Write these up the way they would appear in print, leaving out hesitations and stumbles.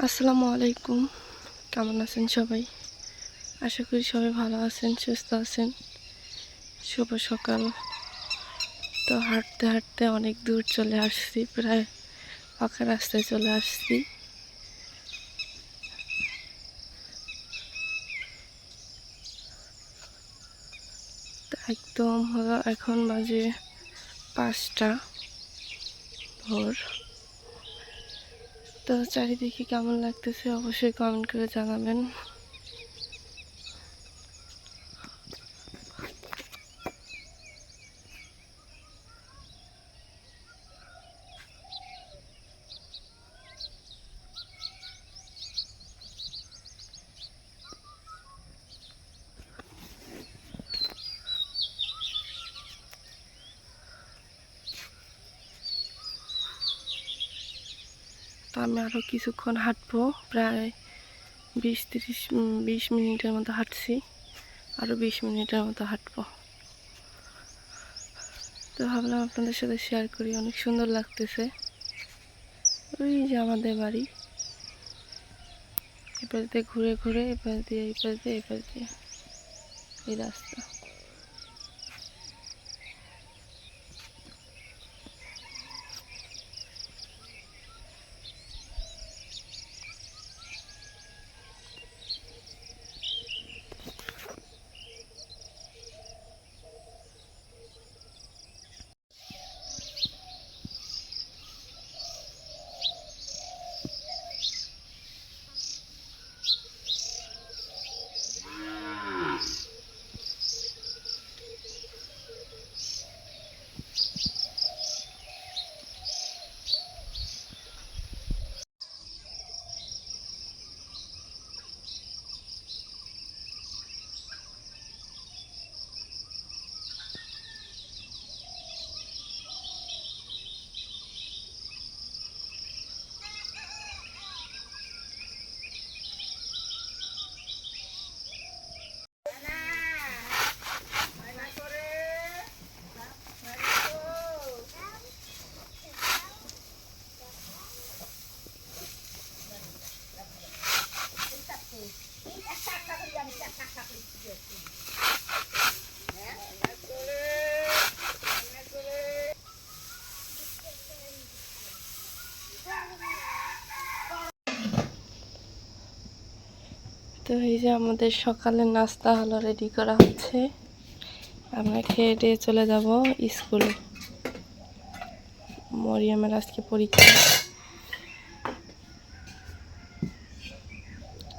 আসসালামু আলাইকুম। কেমন আছেন সবাই? আশা করি সবাই ভালো আছেন, সুস্থ আছেন। শুভ সকাল। তো হাঁটতে হাঁটতে অনেক দূর চলে আসছি, প্রায় পাকা রাস্তায় চলে আসছি। একদম হলো এখন বাজে 5টা ভোর। তো চারিদিকে কেমন লাগতেছে অবশ্যই কমেন্ট করে জানাবেন। তো আমি আরও কিছুক্ষণ হাঁটবো, প্রায় 20 মিনিটের মতো হাঁটছি, আরও 20 মিনিটের মতো হাঁটবো। তো ভাবলাম আপনাদের সাথে শেয়ার করি, অনেক সুন্দর লাগতেছে। ওই যে আমাদের বাড়ি, এপাশ দিয়ে ঘুরে ঘুরে এপাশ দিয়ে এই রাস্তা। তো এই যে আমাদের সকালের নাস্তা হলো, রেডি করা হচ্ছে। আমরা খেয়ে দিয়ে চলে যাব স্কুলে। মরিয়মের আজকে পরীক্ষা।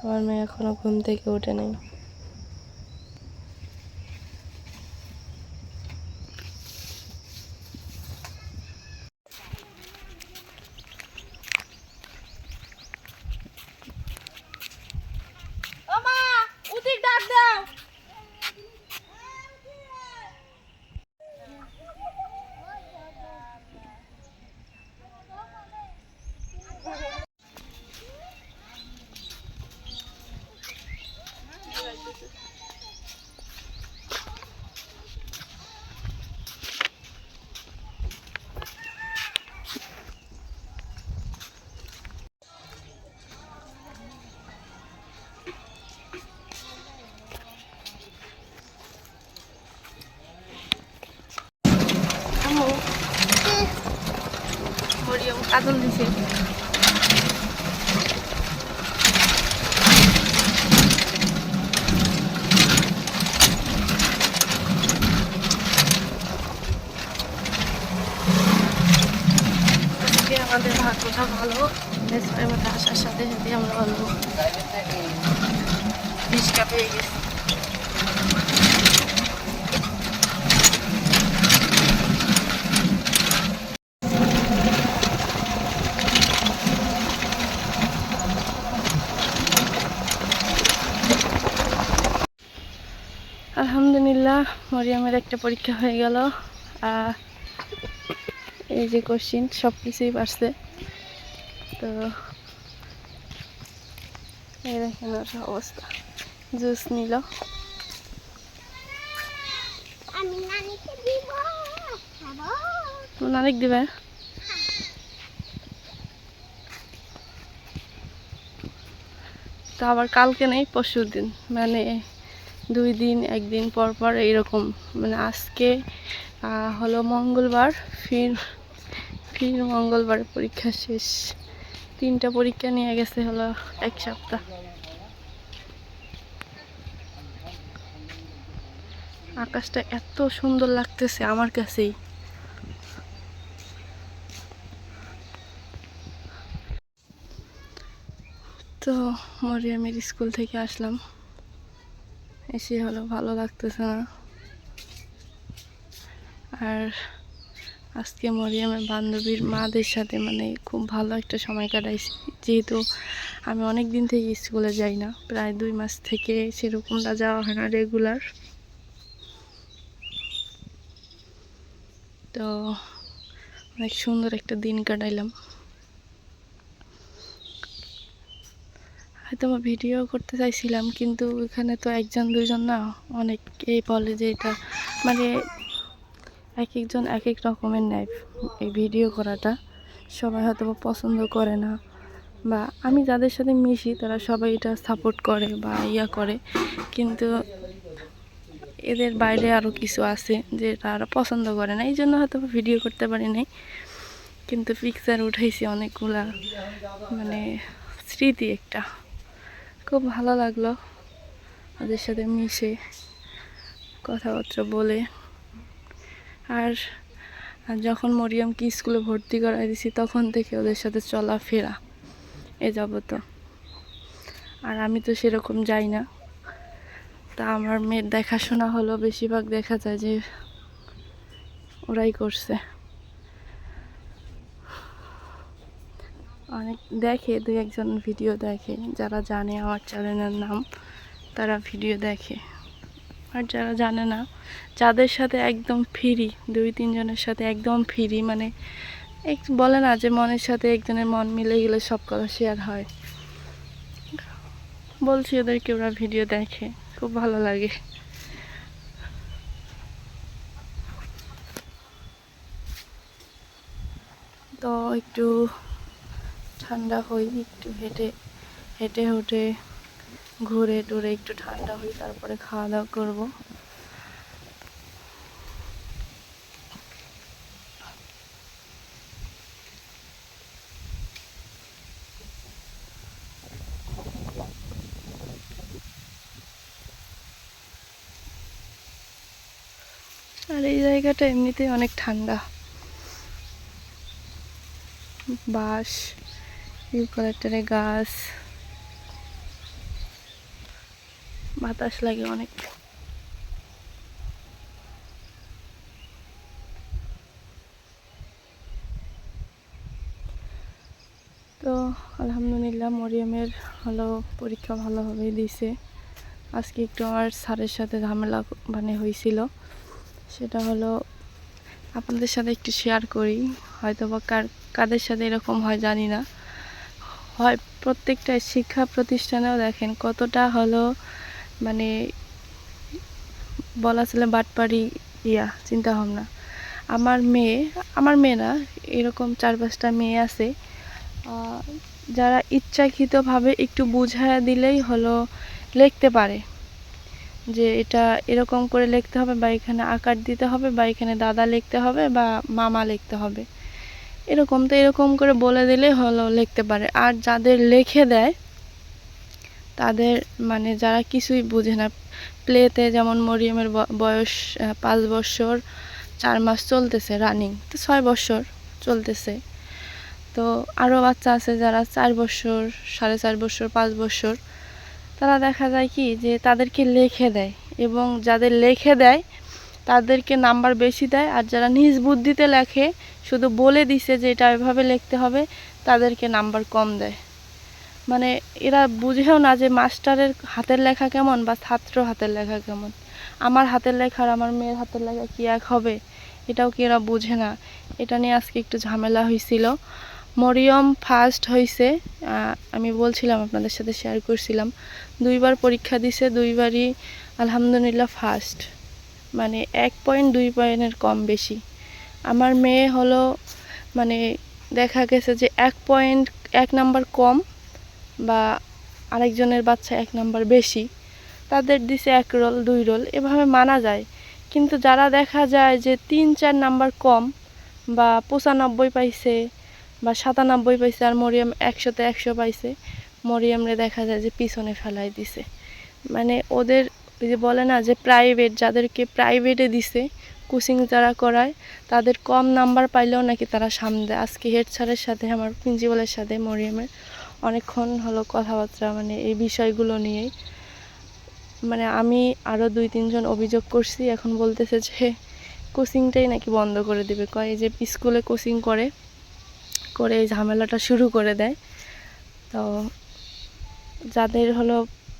আমার মেয়ে এখনো ঘুম থেকে ওঠে নেই। মরিয়ম কাজল দিছে। আমাদের ভাগ্যটা ভালো, নেসপারের মধ্যে আসার সাথে সাথে আমরা ভালো রিক্সা পেয়ে গেছি। আলহামদুলিল্লাহ, মরিয়মের একটা পরীক্ষা হয়ে গেল। এই যে কোশ্চিন সব কিছুই পারছে। তো এই দেখেন ওর অবস্থা। জুস নিল। নানিক দিবে। তো আবার কালকে নেই পরশুর দিন, মানে 2 দিন 1 দিন পর পর এইরকম। মানে আজকে হলো মঙ্গলবার, ফির মঙ্গলবারে পরীক্ষা শেষ। 3টা পরীক্ষা নিয়ে গেছে হলো 1 সপ্তাহ। আকাশটা এত সুন্দর লাগতেছে আমার কাছেই। তো মরিয়মের স্কুল থেকে আসলাম, এসে হলো ভালো লাগতেছে না। আর আজকে মরিয়মের বান্ধবীর মাদের সাথে মানে খুব ভালো একটা সময় কাটাইছি, যেহেতু আমি অনেক দিন থেকে স্কুলে যাই না, প্রায় 2 মাস থেকে সেরকমটা যাওয়া হয় না রেগুলার। তো অনেক সুন্দর একটা দিন কাটাইলাম। হয়তো ভিডিও করতে চাইছিলাম, কিন্তু এখানে তো 1জন 2জন না, অনেকেই বলে যে এটা মানে এক একজন এক এক রকমের নেয় এই ভিডিও করাটা। সবাই হয়তো পছন্দ করে না, বা আমি যাদের সাথে মিশি তারা সবাই এটা সাপোর্ট করে বা করে, কিন্তু এদের বাইরে আরও কিছু আছে যে তারা পছন্দ করে না, এই জন্য হয়তো ভিডিও করতে পারি নাই। কিন্তু পিকচার উঠাইছি অনেকগুলা, মানে স্মৃতি একটা। খুব ভালো লাগলো ওদের সাথে মিশে কথাবার্তা বলে। আর যখন মরিয়মকে স্কুলে ভর্তি করাই দিছি তখন থেকে ওদের সাথে চলাফেরা এ যাবত। আর আমি তো সেরকম যাই না, তা আমার মেয়ের দেখাশোনা হলো বেশিরভাগ দেখা যায় যে ওরাই করছে। অনেক দেখে, 2-1জন ভিডিও দেখে, যারা জানে আমার চ্যানেলের নাম তারা ভিডিও দেখে। আর যারা জানে না, যাদের সাথে একদম ফ্রি, 2-3 জনের সাথে একদম ফ্রি, মানে বলে না যে মনের সাথে একজনের মন মিলে গেলে সব কথা শেয়ার হয়, বলছি ওদেরকে ওরা ভিডিও দেখে, খুব ভালো লাগে। তো একটু ঠান্ডা হই, একটু হেঁটে হেঁটে ঘুরে টুরে একটু ঠান্ডা হই, তারপরে খাওয়া দাওয়া করবো। আর এই জায়গাটা এমনিতেই অনেক ঠান্ডা, বাঁশ, ইউক্যালিপটাসের গাছ, বাতাস লাগে অনেক। তো আলহামদুলিল্লাহ মরিয়মের হলো পরীক্ষা ভালোভাবেই দিয়েছে। আজকে একটু আমার স্যারের সাথে ঝামেলা মানে হয়েছিল, সেটা হলো আপনাদের সাথে একটু শেয়ার করি। হয়তো বা কাদের সাথে এরকম হয় জানি না, হয় প্রত্যেকটা শিক্ষা প্রতিষ্ঠানেও দেখেন কতটা হলো মানে বলা চলে বাটপাড়ি চিন্তা ভাবনা। আমার মেয়ে না, এরকম 4-5টা মেয়ে আছে যারা ইচ্ছাকৃতভাবে একটু বুঝায়া দিলেই হলো লিখতে পারে যে এটা এরকম করে লিখতে হবে, বা এখানে আকার দিতে হবে, বা এখানে দাদা লিখতে হবে, বা মামা লিখতে হবে, এরকম করে বলে দিলে হলো লিখতে পারে। আর যাদের লিখে দেয় তাদের মানে যারা কিছুই বুঝে না, প্লেতে যেমন মরিয়মের বয়স 5 বছর 4 মাস চলতেছে, রানিং তো 6 বছর চলতেছে। তো আরও বাচ্চা আছে যারা 4 বছর 4.5 বছর 5 বছর, তারা দেখা যায় কি যে তাদেরকে লিখে দেয়, এবং যাদের লিখে দেয় তাদেরকে নাম্বার বেশি দেয়, আর যারা নিজ বুদ্ধিতে লেখে, শুধু বলে দিছে যে এটা এভাবে লিখতে হবে, তাদেরকে নাম্বার কম দেয়। মানে এরা বুঝেও না যে মাস্টারের হাতের লেখা কেমন বা ছাত্র হাতের লেখা কেমন। আমার হাতের লেখা আর আমার মেয়ের হাতের লেখা কি এক হবে, এটাও কি এরা বুঝে না। এটা নিয়ে আজকে একটু ঝামেলা হয়েছিল। মরিয়ম ফার্স্ট হয়েছে, আমি বলছিলাম আপনাদের সাথে শেয়ার করছিলাম, 2বার পরীক্ষা দিছে, 2বারই আলহামদুলিল্লাহ ফার্স্ট, মানে 1.2 পয়েন্টের কম বেশি। আমার মেয়ে হলো মানে দেখা গেছে যে 1 নাম্বার কম বা আরেকজনের বাচ্চা 1 নাম্বার বেশি, তাদের দিছে 1 রোল 2 রোল, এভাবে মানা যায়। কিন্তু যারা দেখা যায় যে 3-4 নাম্বার কম বা 95 পাইছে বা 97 পাইছে আর মরিয়ম 100-তে 100 পাইছে, মরিয়মরে দেখা যায় যে পিছনে ফেলাই দিছে। মানে ওদের ওই যে বলে না যে প্রাইভেট, যাদেরকে প্রাইভেটে দিছে কোচিং যারা করায়, তাদের কম নাম্বার পাইলেও নাকি তারা সামনে। আজকে হেড স্যারের সাথে, আমার প্রিন্সিপালের সাথে মরিয়মের অনেকক্ষণ হলো কথাবার্তা, মানে এই বিষয়গুলো নিয়েই। মানে আমি আরও 2-3 জন অভিযোগ করছি, এখন বলতেছে যে কোচিংটাই নাকি বন্ধ করে দিবে। কয় এই যে স্কুলে কোচিং করে এই ঝামেলাটা শুরু করে দেয়। তো যাদের হলো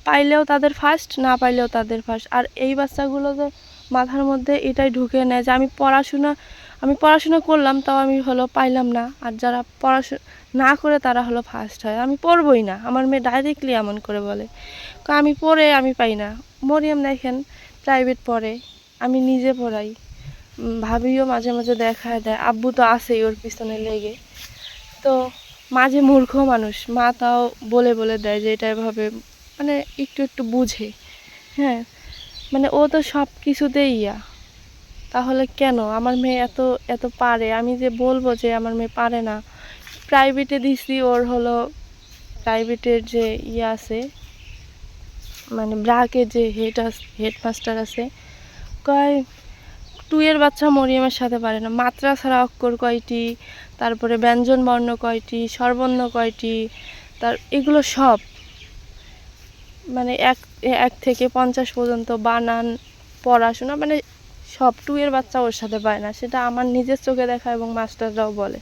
পাইলেও তাদের ফার্স্ট, না পাইলেও তাদের ফার্স্ট। আর এই বাচ্চাগুলোদের মাথার মধ্যে এটাই ঢুকে নেয় যে আমি পড়াশোনা করলাম, তাও আমি হলো পাইলাম না। আর যারা পড়াশোনা না করে তারা হলো ফার্স্ট হয়। আমি পড়বই না, আমার মেয়ে ডাইরেক্টলি এমন করে বলে, আমি পড়ে আমি পাই না। মরিয়ম দেখেন প্রাইভেট পড়ে, আমি নিজে পড়াই, ভাবিও মাঝে মাঝে দেখায় দেয়, আব্বু তো আছেই ওর পিছনে লেগে। তো মাঝে মূর্খ মানুষ, মা তাও বলে বলে দেয় যে এটা এভাবে, মানে একটু একটু বুঝে। হ্যাঁ, মানে ও তো সব কিছুতেই তাহলে কেন আমার মেয়ে এত এত পারে? আমি যে বলবো যে আমার মেয়ে পারে না, প্রাইভেটে দিছি, ওর হলো প্রাইভেটের যে আছে, মানে ব্রাকের যে হেডমাস্টার আছে, কয় 2 এর বাচ্চা মরিয়মের সাথে পারে না। মাত্রা ছাড়া অক্ষর কয়টি, তারপরে ব্যঞ্জন বর্ণ কয়টি, স্বরবর্ণ কয়টি, এগুলো সব, মানে 1 থেকে 50 পর্যন্ত বানান, পড়াশোনা, মানে সব 2 এর বাচ্চা ওর সাথে পায় না। সেটা আমার নিজের চোখে দেখা, এবং মাস্টাররাও বলে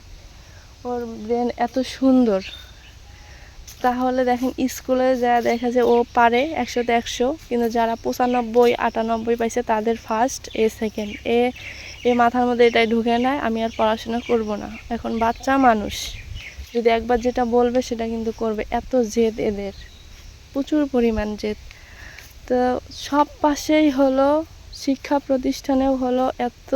ওর ব্রেন এত সুন্দর। তাহলে দেখেন স্কুলে যা দেখা যায় ও পারে 100-তে 100, কিন্তু যারা 95-98 পাইছে তাদের ফার্স্ট, এ সেকেন্ড। এ মাথার মধ্যে এটাই ঢুকে নেয়, আমি আর পড়াশোনা করব না। এখন বাচ্চা মানুষ যদি একবার যেটা বলবে সেটা কিন্তু করবে, এত জেদ এদের, প্রচুর পরিমাণ জেদ। তো সব পাশেই হলো, শিক্ষা প্রতিষ্ঠানেও হলো এত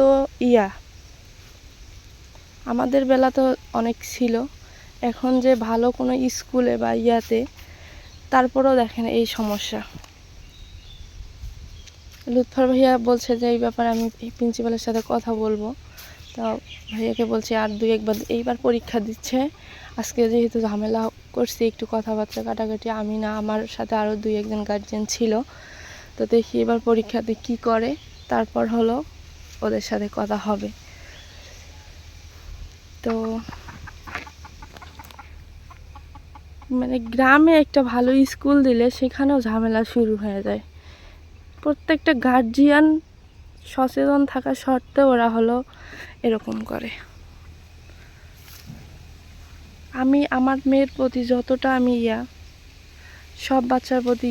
আমাদের বেলা তো অনেক ছিল, এখন যে ভালো কোনো স্কুলে বা তারপরেও দেখেন এই সমস্যা। লুৎফর ভাইয়া বলছে যে এই ব্যাপারে আমি প্রিন্সিপালের সাথে কথা বলবো। তো ভাইয়াকে বলছি আর 2-1 বার, এইবার পরীক্ষা দিচ্ছে, আজকে যেহেতু ঝামেলা করছি একটু কথাবার্তা কাটাকাটি, আমি না আমার সাথে আরও 2-1 জন গার্জিয়ান ছিল। তো দেখি এবার পরীক্ষাতে কি করে, তারপর হলো ওদের সাথে কথা হবে। তো মানে গ্রামে একটা ভালো স্কুল দিলে সেখানেও ঝামেলা শুরু হয়ে যায়। প্রত্যেকটা গার্জিয়ান সচেতন থাকা সত্ত্বেও ওরা হলো এরকম করে। আমি আমার মেয়ের প্রতি যতটা আমি সব বাচ্চার প্রতি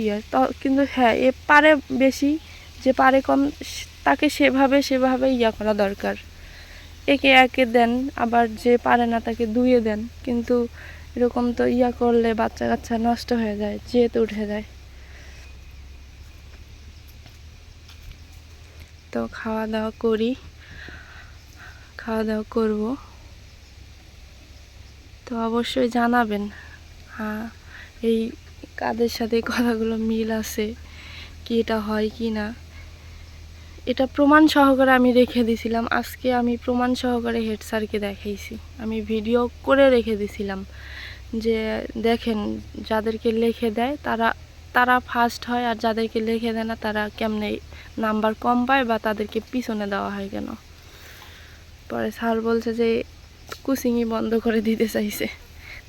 কিন্তু হ্যাঁ, এ পারে বেশি, যে পারে কম তাকে সেভাবে করা দরকার। একে 1-এ দেন, আবার যে পারে না তাকে 2-এ দেন, কিন্তু এরকম তো করলে বাচ্চা কাচ্চা নষ্ট হয়ে যায়, জেদ উঠে যায়। তো খাওয়া দাওয়া করব। তো অবশ্যই জানাবেন এই কাদের সাথে কথাগুলো মিল আছে, কি এটা হয় কি না। এটা প্রমাণ সহকারে আমি রেখে দিছিলাম, আজকে আমি প্রমাণ সহকারে হেড স্যারকে দেখাইছি, আমি ভিডিও করে রেখে দিছিলাম যে দেখেন যাদেরকে লিখে দেয় তারা ফার্স্ট হয়, আর যাদেরকে লিখে দেয় না তারা কেমনে নাম্বার কম পায় বা তাদেরকে পিছনে দেওয়া হয় কেন। পরে স্যার বলছে যে কোচিংই বন্ধ করে দিতে চাইছে,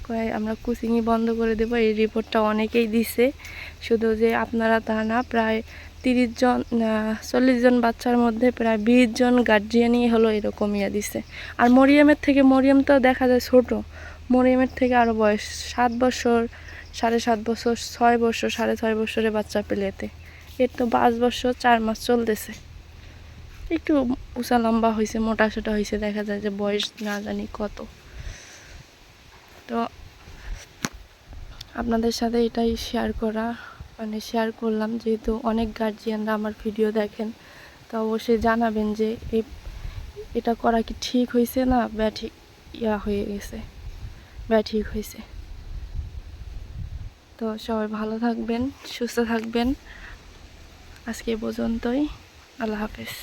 কয় আমরা কোচিংই বন্ধ করে দেব। এই রিপোর্টটা অনেকেই দিছে, শুধু যে আপনারা তা না, প্রায় 40 জন বাচ্চার মধ্যে প্রায় 20 জন গার্জিয়ানই হলো এরকম দিছে। আর মরিয়ম তো দেখা যায় ছোট, মরিয়মের থেকে আরও বয়স 7 বছর, 7.5 বছর, 6 বছর, 6.5 বছরের বাচ্চা পেলেতে, এর তো 5 বছর 4 মাস চলতেছে। একটু উঁচা লম্বা হয়েছে, মোটা সোটা হয়েছে, দেখা যায় যে বয়স না জানি কত। তো আপনাদের সাথে এটাই শেয়ার করলাম, যেহেতু অনেক গার্জিয়ানরা আমার ভিডিও দেখেন। তো অবশ্যই জানাবেন যে এটা করা কি ঠিক হয়েছে না ব্যাঠিক হয়ে গেছে, ব্যাঠিক হয়েছে। তো সবাই ভালো থাকবেন, সুস্থ থাকবেন। আজকে এ পর্যন্তই। আল্লাহ হাফেজ।